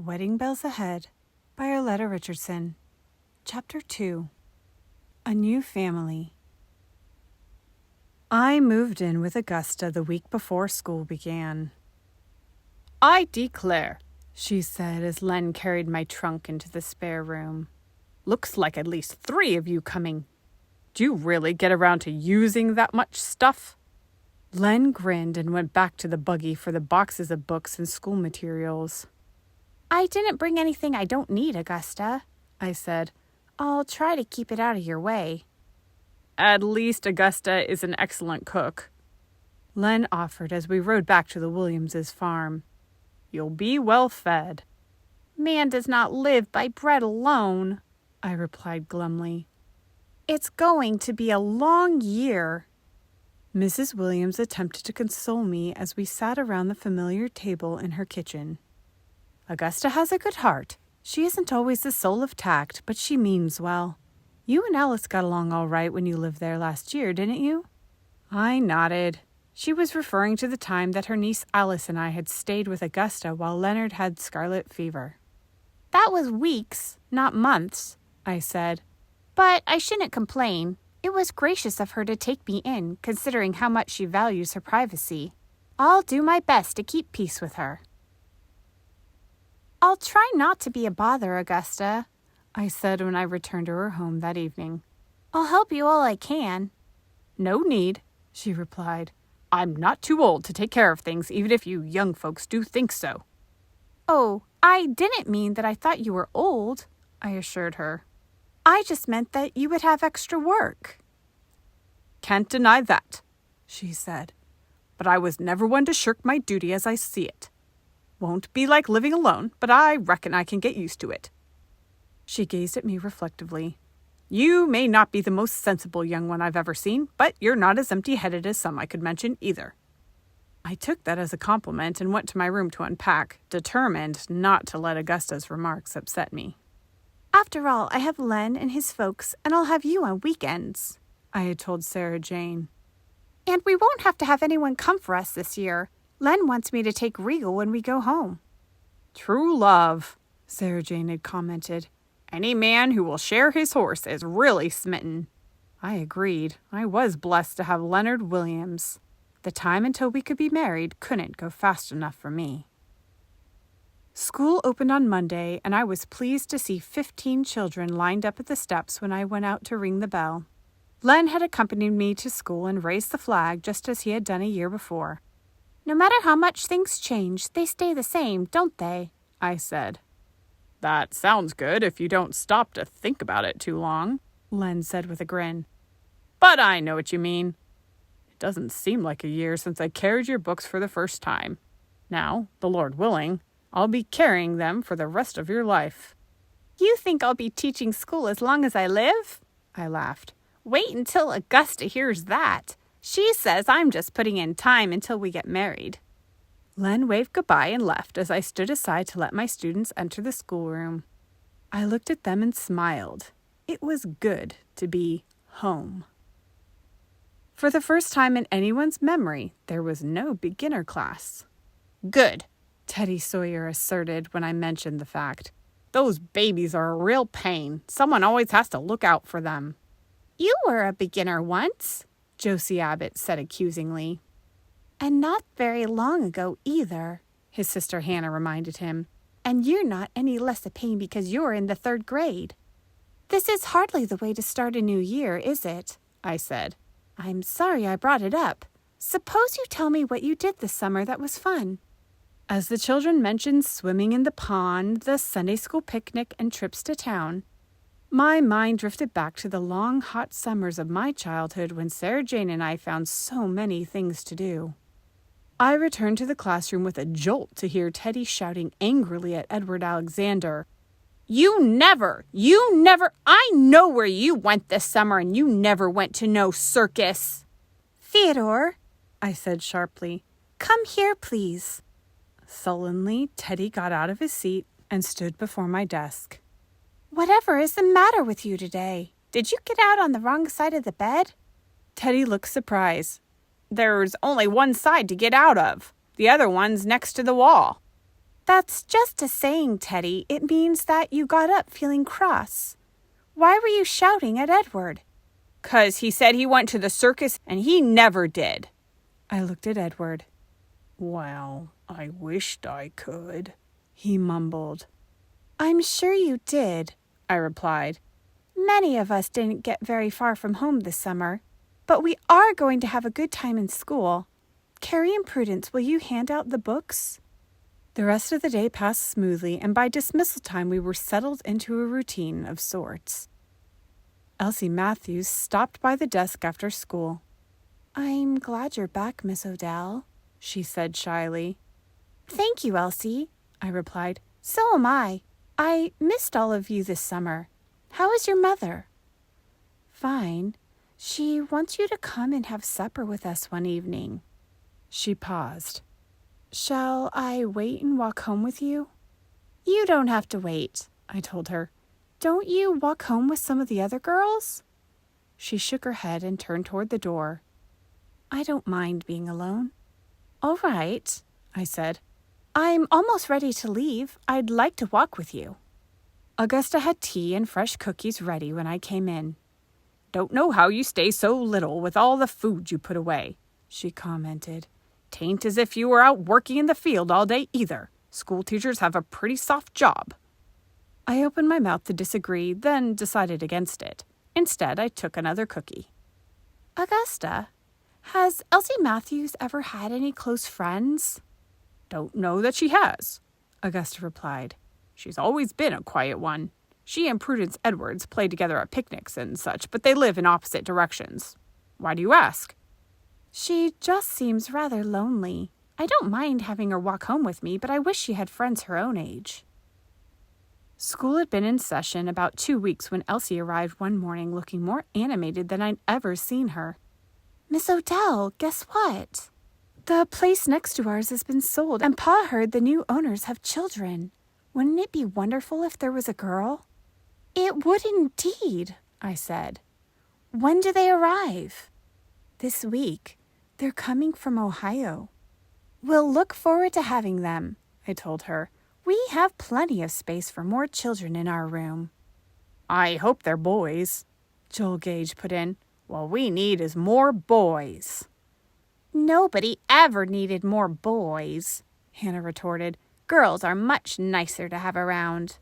Wedding Bells Ahead by Arleta Richardson. Chapter 2. A New Family. I moved in with Augusta the week before school began. "I declare," she said as Len carried my trunk into the spare room. "Looks like at least 3 of you coming. Do you really get around to using that much stuff?" Len grinned and went back to the buggy for the boxes of books and school materials. "I didn't bring anything I don't need, Augusta," I said. "I'll try to keep it out of your way." "At least Augusta is an excellent cook," Len offered as we rode back to the Williams' farm. "You'll be well fed." "Man does not live by bread alone," I replied glumly. "It's going to be a long year." Mrs. Williams attempted to console me as we sat around the familiar table in her kitchen. Augusta has a good heart. She isn't always the soul of tact, but she means well. You and Alice got along all right when you lived there last year, didn't you? I nodded. She was referring to the time that her niece Alice and I had stayed with Augusta while Leonard had scarlet fever. "That was weeks, not months," I said. "But I shouldn't complain. It was gracious of her to take me in, considering how much she values her privacy. I'll do my best to keep peace with her." "I'll try not to be a bother, Augusta," I said when I returned to her home that evening. "I'll help you all I can." "No need," she replied. "I'm not too old to take care of things, even if you young folks do think so." "Oh, I didn't mean that I thought you were old," I assured her. "I just meant that you would have extra work." "Can't deny that," she said. "But I was never one to shirk my duty as I see it. Won't be like living alone, but I reckon I can get used to it." She gazed at me reflectively. "You may not be the most sensible young one I've ever seen, but you're not as empty-headed as some I could mention either." I took that as a compliment and went to my room to unpack, determined not to let Augusta's remarks upset me. "After all, I have Len and his folks, and I'll have you on weekends," I had told Sarah Jane. "And we won't have to have anyone come for us this year. Len wants me to take Regal when we go home." "True love," Sarah Jane had commented. "Any man who will share his horse is really smitten." I agreed. I was blessed to have Leonard Williams. The time until we could be married couldn't go fast enough for me. School opened on Monday, and I was pleased to see 15 children lined up at the steps when I went out to ring the bell. Len had accompanied me to school and raised the flag just as he had done a year before. "No matter how much things change, they stay the same, don't they?" I said. "That sounds good if you don't stop to think about it too long," Len said with a grin. "But I know what you mean. It doesn't seem like a year since I carried your books for the first time. Now, the Lord willing, I'll be carrying them for the rest of your life." "You think I'll be teaching school as long as I live?" I laughed. "Wait until Augusta hears that. She says I'm just putting in time until we get married." Len waved goodbye and left as I stood aside to let my students enter the schoolroom. I looked at them and smiled. It was good to be home. For the first time in anyone's memory, there was no beginner class. "Good," Teddy Sawyer asserted when I mentioned the fact. "Those babies are a real pain. Someone always has to look out for them." "You were a beginner once," Josie Abbott said accusingly. "And not very long ago either," his sister Hannah reminded him. "And you're not any less a pain because you're in the 3rd grade." "This is hardly the way to start a new year, is it?" I said. "I'm sorry I brought it up. Suppose you tell me what you did this summer that was fun." As the children mentioned swimming in the pond, the Sunday school picnic, and trips to town, my mind drifted back to the long, hot summers of my childhood when Sarah Jane and I found so many things to do. I returned to the classroom with a jolt to hear Teddy shouting angrily at Edward Alexander. You never, I know where you went this summer and you never went to no circus." "Theodore," I said sharply, "come here, please." Sullenly, Teddy got out of his seat and stood before my desk. "Whatever is the matter with you today? Did you get out on the wrong side of the bed?" Teddy looked surprised. "There's only one side to get out of. The other one's next to the wall." That's just a saying, Teddy. It means that you got up feeling cross. Why were you shouting at Edward? 'Cause he said he went to the circus and he never did. I looked at Edward. Well, I wished I could, he mumbled. I'm sure you did, I replied. Many of us didn't get very far from home this summer, but we are going to have a good time in school. Carrie and Prudence, will you hand out the books? The rest of the day passed smoothly, and by dismissal time we were settled into a routine of sorts. Elsie Matthews stopped by the desk after school. I'm glad you're back, Miss O'Dell, she said shyly. Thank you, Elsie, I replied. So am I. I missed all of you this summer. How is your mother? Fine. She wants you to come and have supper with us one evening. She paused. Shall I wait and walk home with you? You don't have to wait, I told her. Don't you walk home with some of the other girls? She shook her head and turned toward the door. I don't mind being alone. All right, I said. I'm almost ready to leave. I'd like to walk with you. Augusta had tea and fresh cookies ready when I came in. Don't know how you stay so little with all the food you put away, she commented. 'Tain't as if you were out working in the field all day either. School teachers have a pretty soft job. I opened my mouth to disagree, then decided against it. Instead, I took another cookie. Augusta, has Elsie Matthews ever had any close friends? Don't know that she has, Augusta replied. She's always been a quiet one. She and Prudence Edwards play together at picnics and such, but they live in opposite directions. Why do you ask? She just seems rather lonely. I don't mind having her walk home with me, but I wish she had friends her own age. School had been in session about 2 weeks when Elsie arrived one morning looking more animated than I'd ever seen her. Miss O'Dell, guess what? The place next to ours has been sold, and Pa heard the new owners have children. Wouldn't it be wonderful if there was a girl? It would indeed, I said. When do they arrive? This week. They're coming from Ohio. We'll look forward to having them, I told her. We have plenty of space for more children in our room. I hope they're boys, Joel Gage put in. What we need is more boys. Nobody ever needed more boys, Hannah retorted. Girls are much nicer to have around.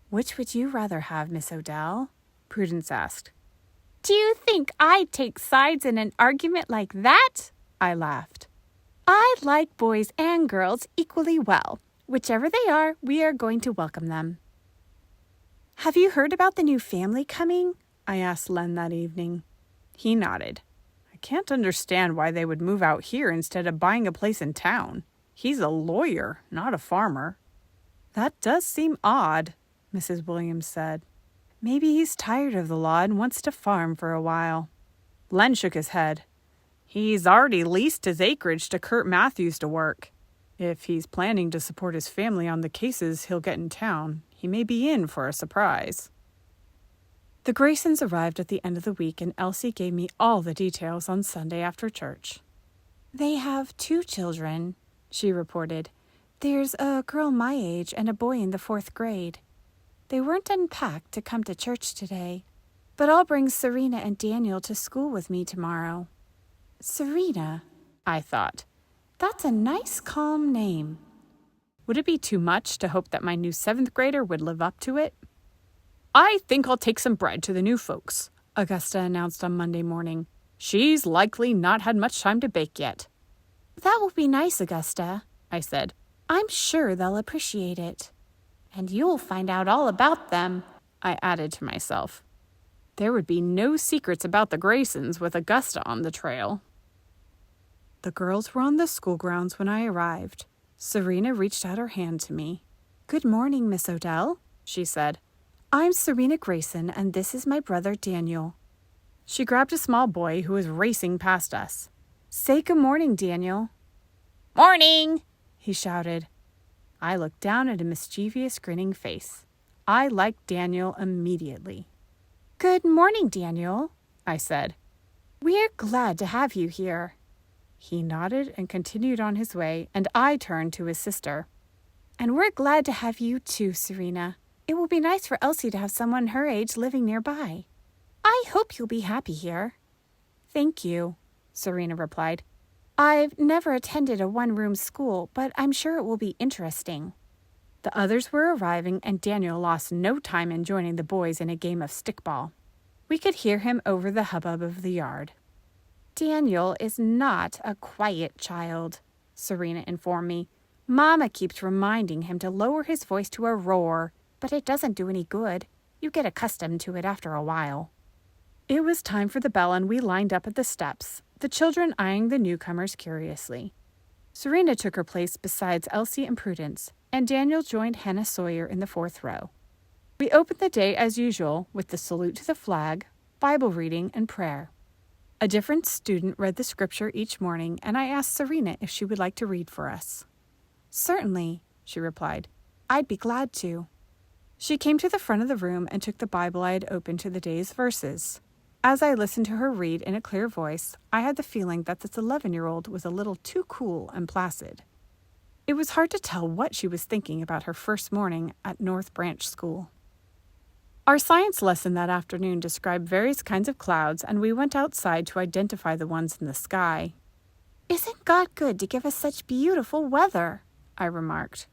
Which would you rather have, Miss O'Dell? Prudence asked. Do you think I'd take sides in an argument like that? I laughed. I like boys and girls equally well. Whichever they are, we are going to welcome them. Have you heard about the new family coming? I asked Len that evening. He nodded. I can't understand why they would move out here instead of buying a place in town. He's a lawyer, not a farmer. That does seem odd, Mrs. Williams said. Maybe he's tired of the law and wants to farm for a while. Len shook his head. He's already leased his acreage to Kurt Matthews to work. If he's planning to support his family on the cases he'll get in town, he may be in for a surprise. The Graysons arrived at the end of the week, and Elsie gave me all the details on Sunday after church. They have 2 children, she reported. There's a girl my age and a boy in the 4th grade. They weren't unpacked to come to church today, but I'll bring Serena and Daniel to school with me tomorrow. Serena, I thought. That's a nice, calm name. Would it be too much to hope that my new 7th grader would live up to it? I think I'll take some bread to the new folks, Augusta announced on Monday morning. She's likely not had much time to bake yet. That will be nice, Augusta, I said. I'm sure they'll appreciate it. And you'll find out all about them, I added to myself. There would be no secrets about the Graysons with Augusta on the trail. The girls were on the school grounds when I arrived. Serena reached out her hand to me. Good morning, Miss O'Dell, she said. I'm Serena Grayson, and this is my brother Daniel. She grabbed a small boy who was racing past us. Say good morning, Daniel. Morning, he shouted. I looked down at a mischievous, grinning face. I liked Daniel immediately. Good morning, Daniel, I said. We're glad to have you here. He nodded and continued on his way, and I turned to his sister. And we're glad to have you too, Serena. It will be nice for Elsie to have someone her age living nearby. I hope you'll be happy here. Thank you, Serena replied. I've never attended a one-room school, but I'm sure it will be interesting. The others were arriving, and Daniel lost no time in joining the boys in a game of stickball. We could hear him over the hubbub of the yard. Daniel is not a quiet child, Serena informed me. Mama keeps reminding him to lower his voice to a roar, but it doesn't do any good. You get accustomed to it after a while. It was time for the bell, and we lined up at the steps, the children eyeing the newcomers curiously. Serena took her place beside Elsie and Prudence, and Daniel joined Hannah Sawyer in the 4th row. We opened the day as usual with the salute to the flag, Bible reading, and prayer. A different student read the scripture each morning, and I asked Serena if she would like to read for us. Certainly, she replied. I'd be glad to. She came to the front of the room and took the Bible I had opened to the day's verses. As I listened to her read in a clear voice, I had the feeling that this 11-year-old was a little too cool and placid. It was hard to tell what she was thinking about her first morning at North Branch School. Our science lesson that afternoon described various kinds of clouds, and we went outside to identify the ones in the sky. Isn't God good to give us such beautiful weather? I remarked.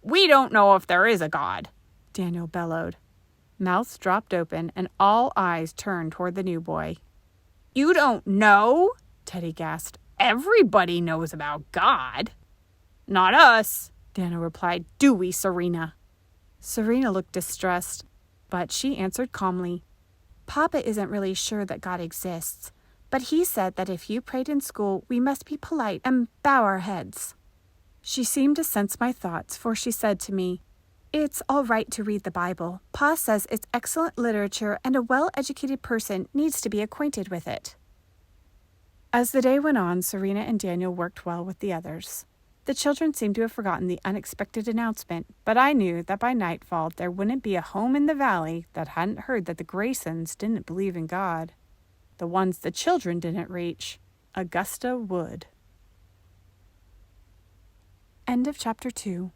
We don't know if there is a God, Daniel bellowed. Mouths dropped open, and all eyes turned toward the new boy. You don't know? Teddy gasped. Everybody knows about God. Not us, Daniel replied. Do we, Serena? Serena looked distressed, but she answered calmly. Papa isn't really sure that God exists, but he said that if you prayed in school, we must be polite and bow our heads. She seemed to sense my thoughts, for she said to me, It's all right to read the Bible. Pa says it's excellent literature, and a well-educated person needs to be acquainted with it. As the day went on, Serena and Daniel worked well with the others. The children seemed to have forgotten the unexpected announcement, but I knew that by nightfall there wouldn't be a home in the valley that hadn't heard that the Graysons didn't believe in God. The ones the children didn't reach, Augusta would. End of chapter 2.